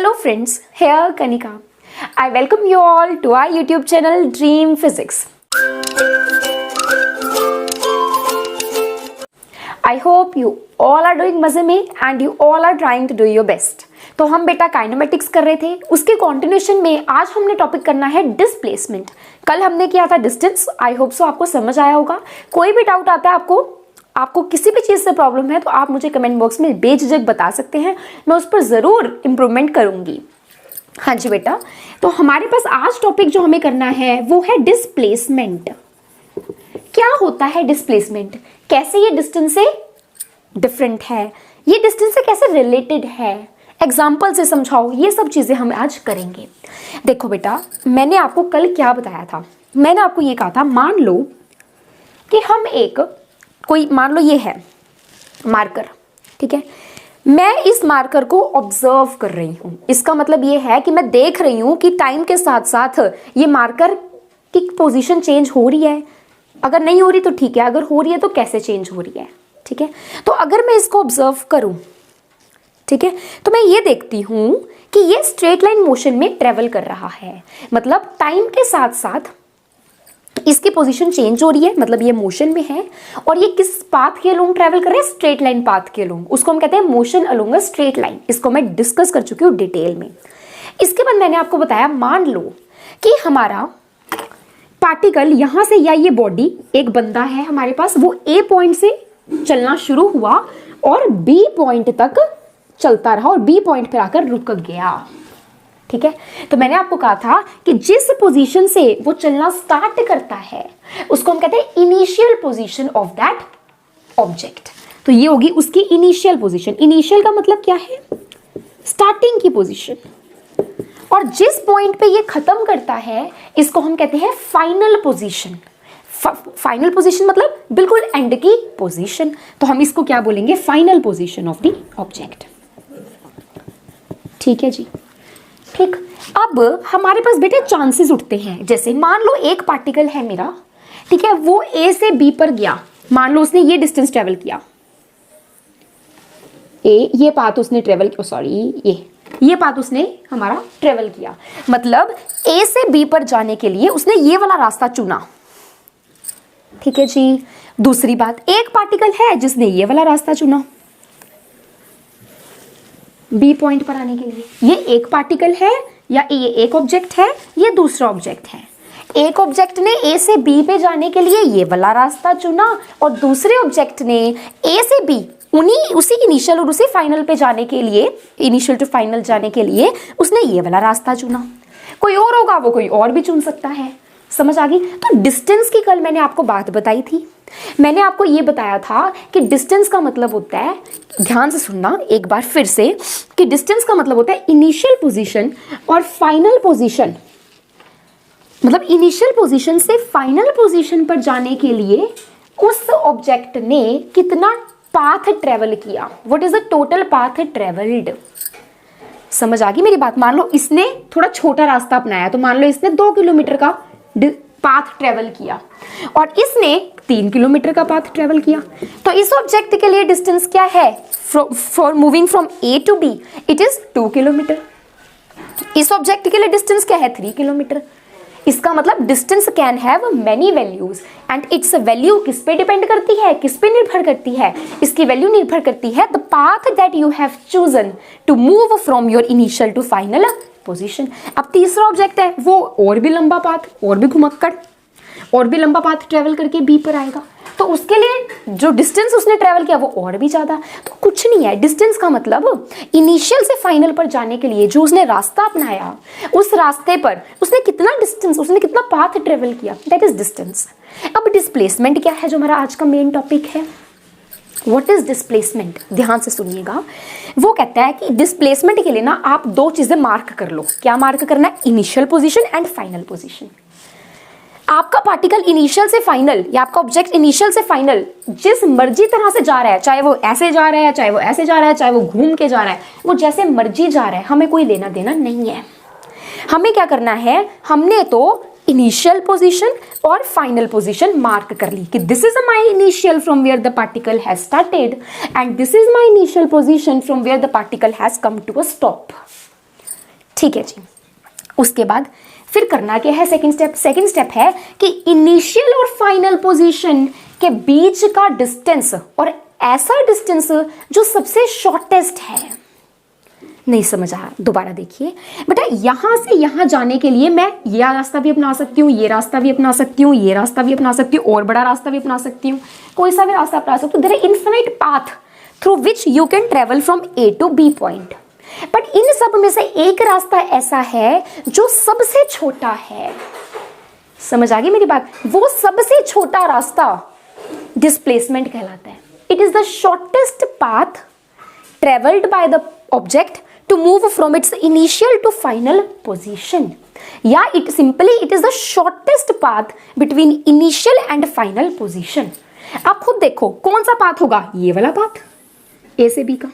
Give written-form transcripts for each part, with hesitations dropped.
Hello friends, here Kanika. I welcome you all to our YouTube channel Dream Physics. I hope you all are doing मजे में and you all are trying to do your best. तो हम बेटा kinematics कर रहे थे, उसके continuation में आज हमने टॉपिक करना है डिस्प्लेसमेंट। कल हमने किया था डिस्टेंस। आई होप सो आपको समझ आया होगा। कोई भी डाउट आता है आपको किसी भी चीज़ से प्रॉब्लम है तो आप मुझे कमेंट बॉक्स में बेझिझक बता सकते हैं, मैं उस पर ज़रूर इम्प्रूवमेंट करूँगी। हाँ जी बेटा, तो हमारे पास आज टॉपिक जो हमें करना है वो है डिस्प्लेसमेंट। क्या होता है डिस्प्लेसमेंट, कैसे ये डिस्टेंस से डिफरेंट है, ये डिस्टेंस से कैसे रिलेटेड है, एग्जाम्पल से समझाओ, ये सब चीज़ें हम आज करेंगे। देखो बेटा, मैंने आपको कल क्या बताया था, मैंने आपको ये कहा था मान लो कि हम मान लो ये है मार्कर, ठीक है। मैं इस मार्कर को ऑब्जर्व कर रही हूँ, इसका मतलब ये है कि मैं देख रही हूँ कि टाइम के साथ साथ ये मार्कर की पोजीशन चेंज हो रही है। अगर नहीं हो रही तो ठीक है, अगर हो रही है तो कैसे चेंज हो रही है, ठीक है। तो अगर मैं इसको ऑब्जर्व करूँ, ठीक है, तो मैं ये देखती हूँ कि ये स्ट्रेट लाइन मोशन में ट्रेवल कर रहा है, मतलब टाइम के साथ साथ इसकी पोजीशन चेंज हो रही है, मतलब ये मोशन में है। और ये किस पाथ के अलोंग ट्रेवल कर रहे हैं, स्ट्रेट लाइन पाथ के अलोंग, उसको हम कहते हैं motion along a straight line. इसको मैं डिस्कस कर चुकी हूँ डिटेल में। इसके बाद मैंने आपको बताया मान लो कि हमारा पार्टिकल यहां से, या ये बॉडी एक बंदा है हमारे पास, वो ए पॉइंट से चलना शुरू हुआ और बी पॉइंट तक चलता रहा और बी पॉइंट पर आकर रुक गया, ठीक है। तो मैंने आपको कहा था कि जिस पोजीशन से वो चलना स्टार्ट करता है उसको हम कहते हैं initial position of that object. तो ये होगी उसकी इनिशियल पोजीशन। इनिशियल का मतलब क्या है, स्टार्टिंग की पोजीशन। और जिस पॉइंट पे ये खत्म करता है इसको हम कहते हैं फाइनल पोजीशन। फाइनल पोजीशन मतलब बिल्कुल एंड की पोजीशन। तो हम इसको क्या बोलेंगे, final position of the object, ठीक है जी। ठीक, अब हमारे पास बेटे चांसेस उठते हैं। जैसे मान लो एक पार्टिकल है मेरा, ठीक है, वो ए से बी पर गया। मान लो उसने ये डिस्टेंस ट्रेवल किया, ये पाथ उसने ट्रेवल किया, सॉरी ये पाथ उसने हमारा ट्रेवल किया, मतलब ए से बी पर जाने के लिए उसने ये वाला रास्ता चुना, ठीक है जी। दूसरी बात, एक पार्टिकल है जिसने ये वाला रास्ता चुना बी पॉइंट पर आने के लिए। ये एक पार्टिकल है या ये एक ऑब्जेक्ट है, ये दूसरा ऑब्जेक्ट है। एक ऑब्जेक्ट ने ए से बी पे जाने के लिए ये वाला रास्ता चुना और दूसरे ऑब्जेक्ट ने ए से बी उसी इनिशियल और उसी फाइनल पे जाने के लिए, इनिशियल टू फाइनल जाने के लिए उसने ये वाला रास्ता चुना। कोई और होगा, वो कोई और भी चुन सकता है। समझ आ गई। तो डिस्टेंस की कल मैंने आपको बात बताई थी। मैंने आपको ये बताया था कि डिस्टेंस का मतलब होता है, ध्यान से सुनना एक बार फिर से, कि डिस्टेंस का मतलब होता है इनिशियल पोजीशन और फाइनल पोजीशन। मतलब इनिशियल पोजीशन से फाइनल पोजीशन पर जाने के लिए उस ऑब्जेक्ट ने कितना पाथ ट्रेवल किया, what is the total path travelled. समझ आ गई मेरी बात। मान लो इसने थोड़ा छोटा रास्ता अपनाया, तो मान लो इसने 2 किलोमीटर का पाथ ट्रेवल किया और इसने 3 किलोमीटर का पाथ ट्रेवल किया। तो इस ऑब्जेक्ट के लिए डिस्टेंस क्या है, for moving from A to B it is 2 kilometre. इस ऑब्जेक्ट के लिए डिस्टेंस क्या है, 3 किलोमीटर। इसका मतलब distance can have many values and its value किस पे डिपेंड करती है, किस पे निर्भर करती है, इसकी वैल्यू निर्भर करती है the path that you have chosen to move from your initial to final position. अब तीसरा ऑब्जेक्ट है, वो और भी लंबा पाथ, और भी घुमक्कड़, और भी लंबा पाथ ट्रेवल करके बी पर आएगा, तो उसके लिए जो डिस्टेंस उसने ट्रेवल किया वो और भी ज्यादा। तो कुछ नहीं है, डिस्टेंस का मतलब इनिशियल से फाइनल पर जाने के लिए जो उसने रास्ता अपनाया, उस रास्ते पर उसने कितना डिस्टेंस, उसने कितना पाथ ट्रेवल किया, दैट इज डिस्टेंस। अब डिस्प्लेसमेंट क्या है जो हमारा आज का मेन टॉपिक है। व्हाट इज डिस्प्लेसमेंट, ध्यान से सुनिएगा। वो कहता है कि डिस्प्लेसमेंट के लिए ना आप 2 चीजें मार्क कर लो। क्या मार्क करना है, initial position and final position. आपका पार्टिकल इनिशियल से फाइनल या आपका ऑब्जेक्ट इनिशियल से फाइनल जिस मर्जी तरह से जा रहा है, चाहे वो ऐसे जा रहा है, चाहे वो ऐसे जा रहा है, चाहे वो घूम के जा रहा है, वो जैसे मर्जी जा रहा है, हमें कोई लेना देना नहीं है। हमें क्या करना है, हमने तो इनिशियल पोजीशन और फाइनल पोजीशन मार्क कर ली कि this is my initial from where the particle has started and this is my initial position from where the particle has come to a stop. ठीक है जी। उसके बाद फिर करना क्या है, सेकंड स्टेप है कि इनिशियल और फाइनल पोजीशन के बीच का डिस्टेंस, और ऐसा डिस्टेंस जो सबसे शॉर्टेस्ट है। नहीं समझ आया, दोबारा देखिए बेटा, यहां से यहां जाने के लिए मैं ये रास्ता भी अपना सकती हूँ, ये रास्ता भी अपना सकती हूँ, ये रास्ता भी अपना सकती हूँ, और बड़ा रास्ता भी अपना सकती हूँ, कोई सा भी रास्ता अपना सकती हूँ। There is infinite path through which you can travel from A to B point. But इन सब में से एक रास्ता ऐसा है जो सबसे छोटा है। समझ आ गई मेरी बात? वो सबसे छोटा रास्ता डिस्प्लेसमेंट कहलाता है। It is the shortest path travelled by the object to move from its initial to final position, या it is the shortest path between initial and final position। आप खुद देखो कौन सा पाथ होगा, ये वाला पाथ, ए से बी का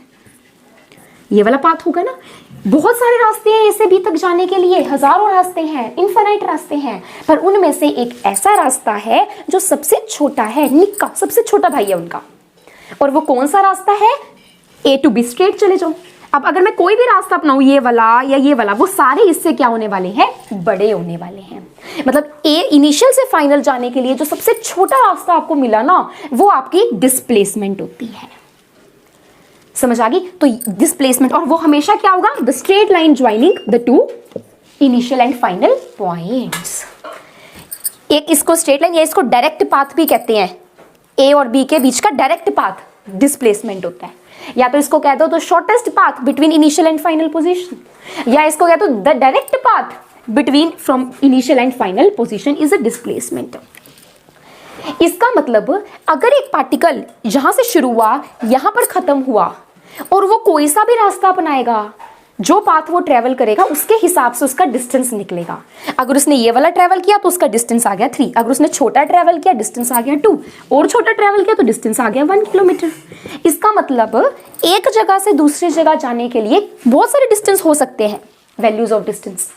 ये वाला पाथ होगा ना। बहुत सारे रास्ते हैं ए से बी तक जाने के लिए, हजारों रास्ते हैं, इनफाइनाइट रास्ते हैं, पर उनमें से एक ऐसा रास्ता है जो सबसे छोटा है, निक्का, सबसे छोटा भाई है उनका। और वो कौन सा रास्ता है? ए टू बी स्ट्रेट चले जाओ। अब अगर मैं कोई भी रास्ता अपनाऊं, ये वाला या ये वाला, वो सारे इससे क्या होने वाले हैं? बड़े होने वाले हैं। मतलब ए इनिशियल से फाइनल जाने के लिए जो सबसे छोटा रास्ता आपको मिला ना, वो आपकी डिस्प्लेसमेंट होती है। समझ आ गई? तो डिस्प्लेसमेंट, और वो हमेशा क्या होगा? The straight line joining the two initial and final points. एक इसको स्ट्रेट लाइन या इसको डायरेक्ट पाथ भी कहते हैं। ए और बी के बीच का डायरेक्ट पाथ डिस्प्लेसमेंट होता है। या तो इसको कह दो the shortest path between initial and final position, या इसको कह दो the direct path between from initial and final position is a displacement. इसका मतलब अगर एक पार्टिकल यहां से शुरू हुआ, यहां पर खत्म हुआ, और वो कोई सा भी रास्ता अपनाएगा, जो पाथ वो ट्रेवल करेगा उसके हिसाब से उसका डिस्टेंस निकलेगा। अगर उसने ये वाला ट्रेवल किया तो उसका डिस्टेंस आ गया 3, अगर उसने छोटा ट्रेवल किया डिस्टेंस आ गया 2, और छोटा ट्रेवल किया तो डिस्टेंस आ गया 1 किलोमीटर। इसका मतलब एक जगह से दूसरी जगह जाने के लिए बहुत सारे डिस्टेंस हो सकते हैं, वैल्यूज ऑफ डिस्टेंस,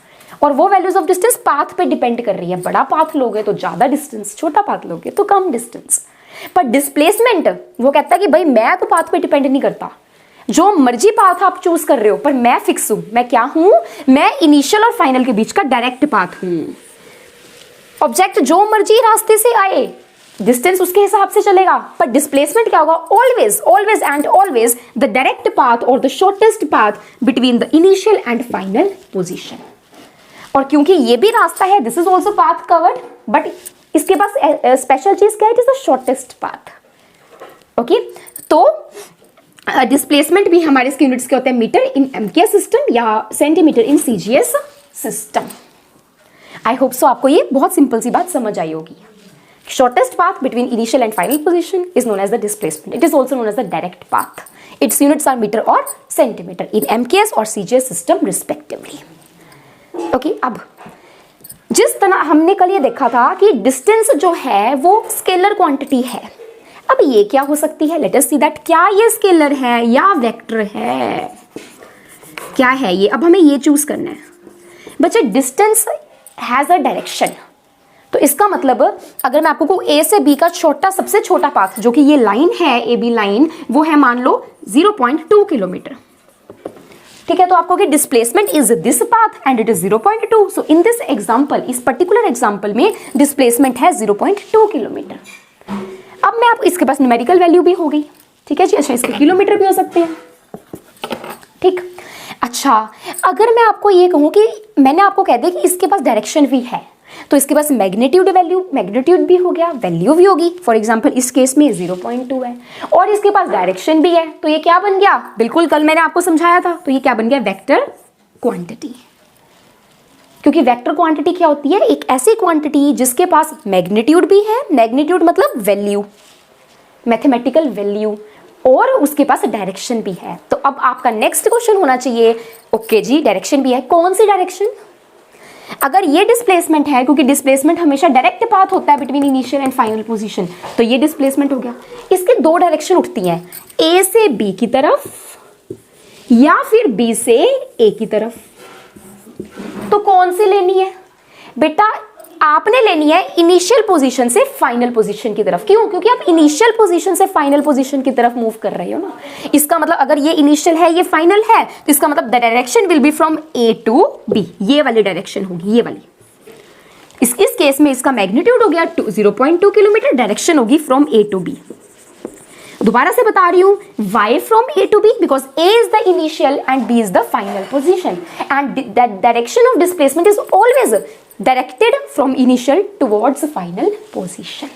और वो वैल्यूज ऑफ डिस्टेंस पाथ पे डिपेंड कर रही है। बड़ा पाथ लोगे तो ज्यादा डिस्टेंस, छोटा पाथ लोगे तो कम डिस्टेंस। पर डिस्प्लेसमेंट वो कहता है कि भाई मैं तो पाथ पे डिपेंड नहीं करता, जो मर्जी पाथ आप चूज कर रहे हो, पर मैं फिक्स हूं। मैं क्या हूं? मैं इनिशियल और फाइनल के बीच का डायरेक्ट पाथ हूं। ऑब्जेक्ट जो मर्जी रास्ते से आए, डिस्टेंस उसके हिसाब से चलेगा, पर डिस्प्लेसमेंट क्या होगा? Always always and always the direct path और the shortest path between the initial and final position. और क्योंकि ये भी रास्ता है, this is also path covered, but इसके पास स्पेशल चीज क्या है? It is the shortest path. Okay, तो डिस्प्लेसमेंट भी हमारे इसके यूनिट्स के होते हैं मीटर इन एमकेएस सिस्टम या centimetre in CGS system. I hope so आपको ये बहुत सिंपल सी बात समझ आई होगी। Shortest path between initial and final position is known as the displacement. It is also known as the direct path. Its units are metre और centimetre in MKS और CGS system respectively. Okay, अब जिस तरह हमने कल ये देखा था कि डिस्टेंस जो है वो स्केलर क्वांटिटी है। अब ये क्या हो सकती है? लेट अस सी दैट, क्या ये स्केलर है या वेक्टर है? क्या है ये? अब हमें ये चूज करना है। बच्चे, डिस्टेंस हैज अ डायरेक्शन, तो इसका मतलब अगर मैं आपको कहूं ए से बी का छोटा, सबसे छोटा पाथ जो कि ये लाइन है, ए बी लाइन, वो है मान लो 0.2 किलोमीटर। ठीक है, तो आपको कि displacement is this path and it is 0.2। So in this example, इस पर्टिकुलर एग्जांपल में डिस्प्लेसमेंट है 0.2 किलोमीटर। अब मैं आपको, इसके पास न्यूमेरिकल वैल्यू भी हो गई, ठीक है जी। अच्छा, इसके किलोमीटर भी हो सकते हैं, ठीक। अच्छा, अगर मैं आपको ये कहूं कि मैंने आपको कह दिया कि इसके पास डायरेक्शन भी है, तो इसके पास मैग्नीट्यूड वैल्यू, मैग्नीट्यूड भी हो गया, वैल्यू भी होगी। फॉर एग्जांपल इस केस में 0.2 है और इसके पास डायरेक्शन भी है, तो ये क्या बन गया? बिल्कुल कल मैंने आपको समझाया था, तो ये क्या बन गया? Vector quantity. क्योंकि वेक्टर क्वांटिटी क्या होती है? एक ऐसी क्वांटिटी जिसके पास मैग्नीट्यूड भी है, मैग्नीट्यूड मतलब वैल्यू, मैथमेटिकल वैल्यू, और उसके पास डायरेक्शन भी है। तो अब आपका नेक्स्ट क्वेश्चन होना चाहिए, ओके जी डायरेक्शन भी है, कौन सी डायरेक्शन? अगर ये डिस्प्लेसमेंट है, क्योंकि डिस्प्लेसमेंट हमेशा डायरेक्ट पाथ होता है between initial and final position, तो ये डिस्प्लेसमेंट हो गया। इसके दो डायरेक्शन उठती हैं, ए से बी की तरफ या फिर बी से ए की तरफ। तो कौन सी लेनी है बेटा? आपने लेनी है इनिशियल पोजीशन से फाइनल पोजीशन की तरफ। क्यों? क्योंकि आप इनिशियल पोजीशन से फाइनल पोजीशन की तरफ मूव कर रहे हो ना। इसका मतलब अगर ये इनिशियल है, ये फाइनल है, तो इसका मतलब the direction will be from A to B. ये वाली डायरेक्शन होगी, ये वाली। इस केस में इसका मैग्नीट्यूड हो गया 0.2 किलोमीटर, डायरेक्शन होगी फ्रॉम ए टू बी। दोबारा से बता रही हूं, y from A to B because A is the initial and B is the final position and that direction of displacement is always directed from initial towards final position.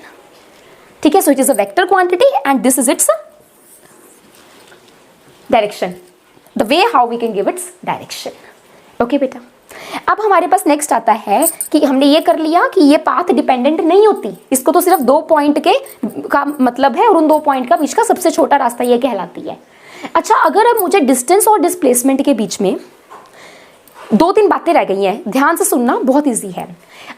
ठीक है, so it is a vector quantity and this is its direction, the way how we can give its direction. Okay बेटा, अब हमारे पास next आता है कि हमने ये कर लिया कि ये पाथ डिपेंडेंट नहीं होती, इसको तो सिर्फ 2 पॉइंट के का मतलब है और उन 2 पॉइंट का बीच का सबसे छोटा रास्ता ये कहलाती है। अच्छा, अगर अब मुझे डिस्टेंस और डिस्प्लेसमेंट के बीच में 2-3 बातें रह गई हैं, ध्यान से सुनना, बहुत इजी है।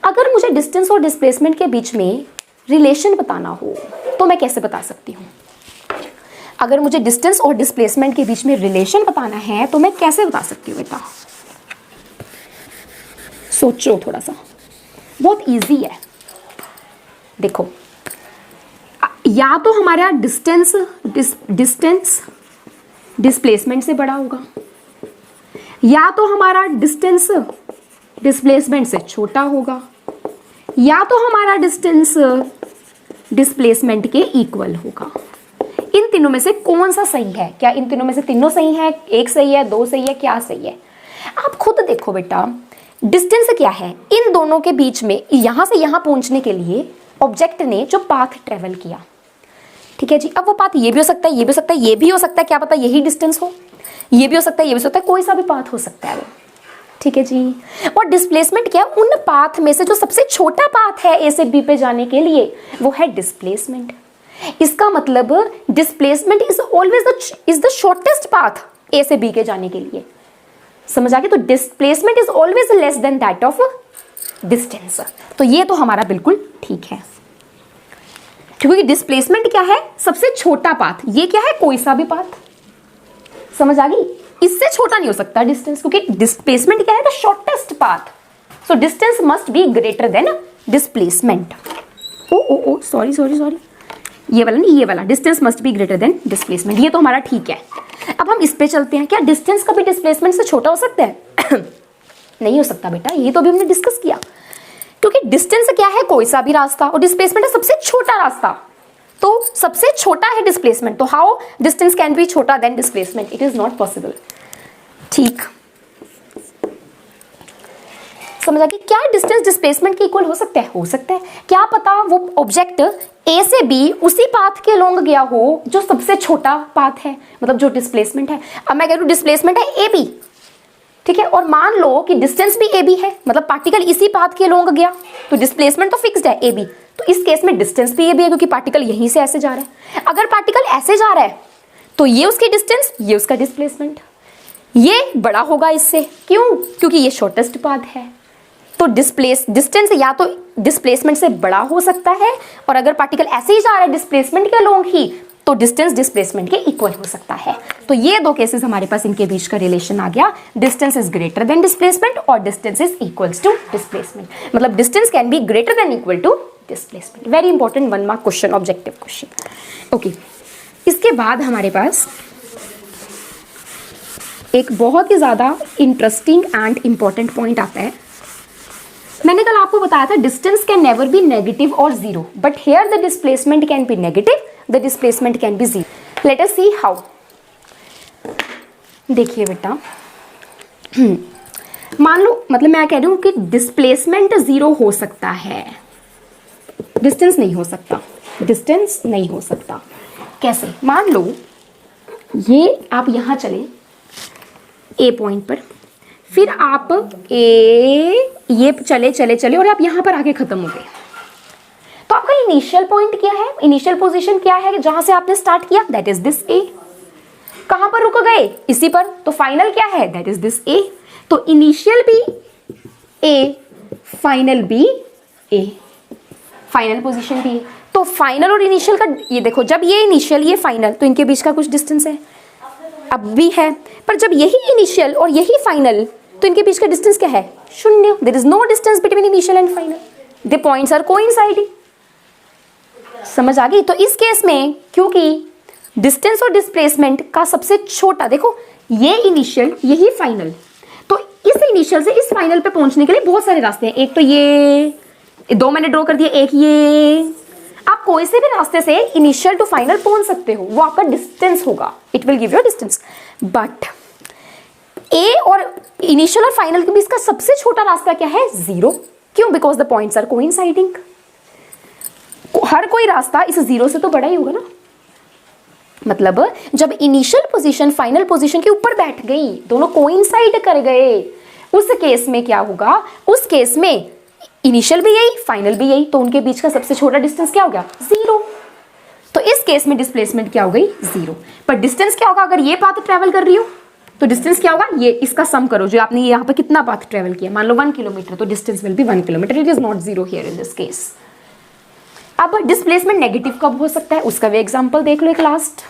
अगर मुझे डिस्टेंस और डिस्प्लेसमेंट के बीच में रिलेशन बताना हो तो मैं कैसे बता सकती हूँ? अगर मुझे डिस्टेंस और डिस्प्लेसमेंट के बीच में रिलेशन बताना है तो मैं कैसे बता सकती हूँ बेटा? सोचो थोड़ा सा, बहुत इजी है। देखो, या तो हमारा डिस्टेंस डिस्प्लेसमेंट से बड़ा होगा, या तो हमारा डिस्टेंस डिस्प्लेसमेंट से छोटा होगा, या तो हमारा डिस्टेंस डिस्प्लेसमेंट के इक्वल होगा। इन तीनों में से कौन सा सही है? क्या इन तीनों में से तीनों सही है, एक सही है, 2 सही है, क्या सही है? आप खुद देखो बेटा, डिस्टेंस क्या है? इन दोनों के बीच में यहां से यहां पहुंचने के लिए ऑब्जेक्ट ने जो पाथ ट्रेवल किया, ठीक है जी। अब वो पाथ ये भी हो सकता है, ये भी हो सकता है, ये भी हो सकता है, क्या पता यही डिस्टेंस हो, ये भी हो सकता है, ये भी हो सकता है, कोई सा भी पाथ हो सकता है वो, ठीक है जी। और डिस्प्लेसमेंट क्या है? उन पाथ में से जो सबसे छोटा पाथ है ए से बी पे जाने के लिए, वो है डिस्प्लेसमेंट। इसका मतलब displacement is always the shortest path ए से बी के जाने के लिए। समझ आ गया? तो displacement is always less than that of distance. तो ये तो हमारा बिल्कुल ठीक है, क्योंकि डिस्प्लेसमेंट क्या है? सबसे छोटा पाथ। ये क्या है? कोई सा भी पाथ। समझ आ गई? इससे छोटा नहीं हो सकता डिस्टेंस, क्योंकि डिस्प्लेसमेंट क्या है? The shortest path. So distance must be greater than displacement. Oh sorry, ये वाला नहीं, ये वाला, distance must be greater than displacement. ये तो हमारा ठीक है। अब हम इस पे चलते हैं। क्या डिस्टेंस कभी डिस्प्लेसमेंट से छोटा हो सकता है? नहीं हो सकता बेटा, ये तो अभी हमने डिस्कस किया। क्योंकि डिस्टेंस क्या है? कोई सा भी रास्ता, और डिस्प्लेसमेंट है सबसे छोटा रास्ता। तो सबसे छोटा है डिस्प्लेसमेंट, तो हाउ डिस्टेंस कैन बी छोटा than displacement? It is not possible. ठीक, समझ आ गई? क्या डिस्टेंस डिस्प्लेसमेंट के इक्वल हो सकता है? हो सकता है। क्या पता वो ऑब्जेक्ट ए से बी उसी पाथ के लॉन्ग गया हो जो सबसे छोटा पाथ है, मतलब जो डिस्प्लेसमेंट है। अब मैं कह रही हूं डिस्प्लेसमेंट है ए बी, ठीक है, और मान लो कि डिस्टेंस भी ए बी है, मतलब पार्टिकल इसी पाथ के लॉन्ग गया, तो डिस्प्लेसमेंट तो फिक्स्ड है ए बी। तो इस केस में डिस्टेंस भी ए बी है, क्योंकि पार्टिकल यहीं से ऐसे जा रहा है। अगर पार्टिकल ऐसे जा रहा है तो ये उसकी डिस्टेंस, ये उसका डिस्प्लेसमेंट, ये बड़ा होगा इससे। क्यों? क्योंकि ये शॉर्टेस्ट पाथ है। तो डिस्टेंस या तो डिस्प्लेसमेंट से बड़ा हो सकता है, और अगर पार्टिकल ऐसे ही जा रहा है डिस्प्लेसमेंट के लॉन्ग ही, तो डिस्टेंस डिस्प्लेसमेंट के इक्वल हो सकता है। तो ये 2 केसेस हमारे पास, इनके बीच का रिलेशन आ गया। Distance is greater than displacement और distance is equals to displacement. मतलब distance can be greater than equal to displacement. Very important 1 mark question, objective question. Okay, इसके बाद हमारे पास एक बहुत ही ज्यादा इंटरेस्टिंग एंड इंपॉर्टेंट पॉइंट आता है। मैंने कल आपको बताया था distance can never be negative और zero, but here the displacement can be negative, the displacement can be zero. Let us see how. देखिए बेटा, मान लो, मतलब मैं कह रही हूं कि डिस्प्लेसमेंट जीरो हो सकता है, डिस्टेंस नहीं हो सकता। डिस्टेंस नहीं हो सकता कैसे? मान लो ये आप यहां चले ए पॉइंट पर, फिर आप ये चले और आप यहां पर आके खत्म हो गए, तो आपका इनिशियल पॉइंट क्या है? इनिशियल पोजीशन क्या है जहां से आपने स्टार्ट किया? दैट इज दिस ए। कहां पर रुक गए? इसी पर। तो फाइनल क्या है? दैट इज दिस ए। तो इनिशियल भी ए, फाइनल भी ए, फाइनल पोजीशन भी ए। तो फाइनल और इनिशियल का ये देखो, जब ये इनिशियल ये फाइनल, तो इनके बीच का कुछ डिस्टेंस है, अब भी है। पर जब यही इनिशियल और यही फाइनल, तो इनके बीच का डिस्टेंस क्या है? 0। There is no distance between initial and final. The points are coinciding. समझ आ गई? तो इस केस में क्योंकि डिस्टेंस और डिस्प्लेसमेंट का सबसे छोटा, देखो ये इनिशियल यही फाइनल, तो इस इनिशियल से इस फाइनल पे पहुंचने के लिए बहुत सारे रास्ते हैं। एक तो ये 2 मैंने ड्रॉ कर दिए, एक ये, आप कोई से भी रास्ते से इनिशियल टू फाइनल पहुंच सकते हो, वो आपका डिस्टेंस होगा, it will give you distance. But A और इनिशियल और फाइनल के बीच का सबसे छोटा रास्ता क्या है? 0। क्यों? Because the points are coinciding. हर कोई रास्ता इस 0 से तो बड़ा ही होगा ना। मतलब जब इनिशियल पोजीशन फाइनल पोजीशन के ऊपर बैठ गई, दोनों कोइंसाइड कर गए, उस केस में क्या होगा? उस केस में इनिशियल भी यही फाइनल भी यही, तो उनके बीच का सबसे छोटा डिस्टेंस क्या हो गया? 0। तो इस केस में डिस्प्लेसमेंट क्या हो गई? 0। पर डिस्टेंस क्या होगा? अगर ये पाथ ट्रेवल कर रही हो तो डिस्टेंस क्या होगा? ये इसका सम करो, जो आपने यहाँ पे कितना पाथ ट्रेवल किया, मान लो 1 किलोमीटर, तो distance will be 1 kilometre. It is not 0 here in this case. अब डिस्प्लेसमेंट नेगेटिव कब हो सकता है, उसका भी एग्जांपल देख लो एक लास्ट।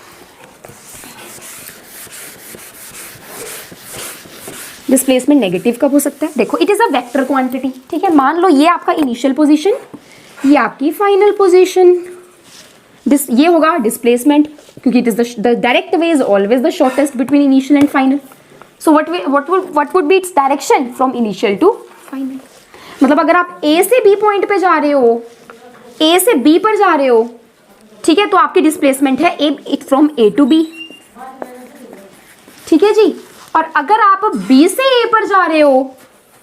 डिस्प्लेसमेंट नेगेटिव कब हो सकता है? देखो it is a vector quantity, ठीक है। मान लो ये आपका इनिशियल पोजीशन, ये आपकी फाइनल पोजीशन, ये होगा डिस्प्लेसमेंट, क्योंकि it is the direct way is always the shortest between initial and final. So what would be its direction from initial to final. मतलब अगर आप ए से बी पॉइंट पे जा रहे हो, ए से बी पर जा रहे हो, ठीक है, तो आपकी डिस्प्लेसमेंट है ए फ्रॉम ए टू बी, ठीक है जी। और अगर आप बी से ए पर जा रहे हो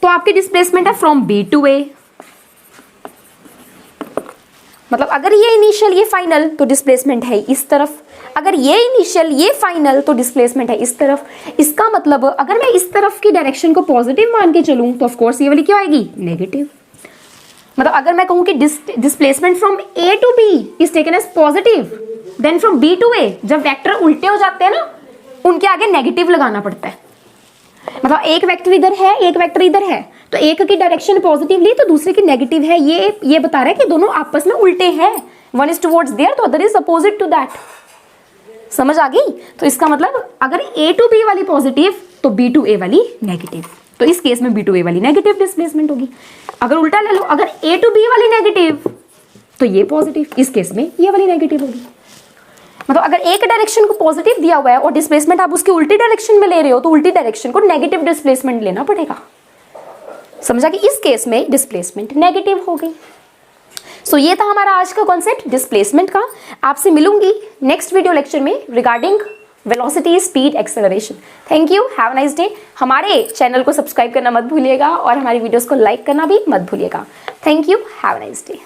तो आपकी डिस्प्लेसमेंट है फ्रॉम बी टू ए। मतलब अगर ये इनिशियल ये फाइनल तो डिस्प्लेसमेंट है इस तरफ, अगर ये इनिशियल ये फाइनल तो डिस्प्लेसमेंट है इस तरफ। इसका मतलब अगर मैं इस तरफ की डायरेक्शन को पॉजिटिव मान के चलूं तो ऑफ कोर्स ये वाली क्या आएगी? नेगेटिव। मतलब अगर मैं कहूं कि displacement from A to B is taken as positive, then from B to A, जब वेक्टर उल्टे हो जाते हैं ना, उनके आगे नेगेटिव लगाना पड़ता है। मतलब एक वेक्टर इधर है, एक वेक्टर इधर है, तो एक की डायरेक्शन पॉजिटिव ली तो दूसरे की नेगेटिव है। ये बता रहा है कि दोनों आपस में उल्टे हैं, वन इज टुवर्ड्स देयर तो other is opposite to that. समझ आ गई? तो इसका मतलब अगर ए टू बी वाली पॉजिटिव तो बी टू ए वाली नेगेटिव, तो इस केस में बी टू ए वाली नेगेटिव डिस्प्लेसमेंट होगी। अगर उल्टा ले लो, अगर ए टू बी वाली नेगेटिव तो ये पॉजिटिव, इस केस में ये वाली नेगेटिव होगी। मतलब अगर एक डायरेक्शन को पॉजिटिव दिया हुआ है और डिस्प्लेसमेंट आप उसकी उल्टी डायरेक्शन में ले रहे हो तो उल्टी डायरेक्शन को नेगेटिव डिस्प्लेसमेंट लेना पड़ेगा। समझा कि इस केस में डिस्प्लेसमेंट नेगेटिव हो गई। सो ये था हमारा आज का कॉन्सेप्ट डिस्प्लेसमेंट का। आपसे मिलूंगी नेक्स्ट वीडियो लेक्चर में regarding velocity, speed, acceleration. Thank you, have a nice day. हमारे चैनल को सब्सक्राइब करना मत भूलिएगा और हमारी वीडियोस को लाइक करना भी मत भूलिएगा। Thank you, have a nice day.